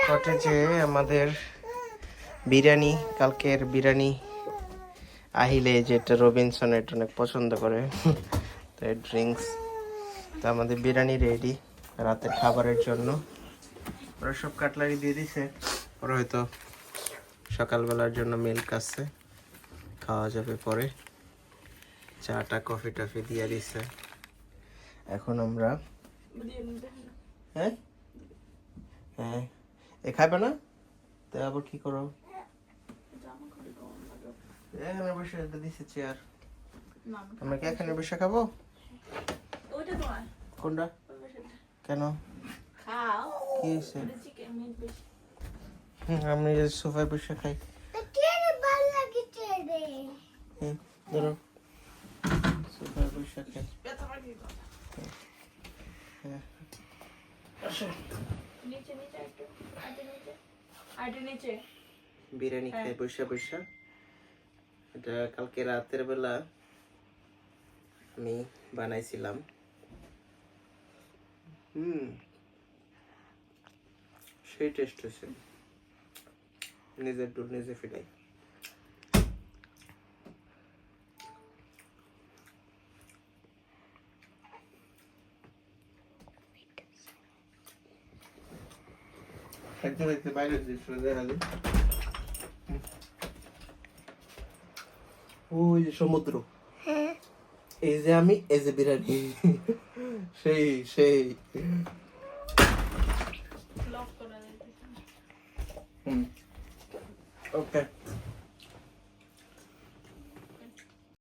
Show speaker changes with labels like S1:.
S1: কটেজে আমাদের বিরিয়ানি, কালকের বিরিয়ানি আহিলে, যেটা রবিনসন এটা অনেক পছন্দ করে, তো ড্রিঙ্কস। তো আমাদের বিরিয়ানি রেডি রাতের খাবারের জন্য। ওরা সব কাটলারি দিয়ে দিছে, ওরা হয়তো সকালবেলার জন্য মিল্ক আছে, খাওয়া যাবে পরে। চাটা কফি টফি দিয়ে দিছে। এখন আমরা হ্যাঁ হ্যাঁ এ খাইবে না তো আবার কি করো? এখানে বসে দিছে চেয়ার, আমরা কি এখানে বসে খাবো? কোনটা? কেন কি হয়েছে? আমি সোফায় বসে খাই। ধরো সোফায় বসে খাই। বিরিয়ানি খাই বসে বসে। এটা কালকে রাতের বেলা আমি বানাইছিলাম। সেই টেস্ট হয়েছে, নিজের ডুল নিজে ফিরাই। বাইরে ওই যে সমুদ্র, এই যে আমি, এই যে বিরিয়ানি, সেই সেই ওকে।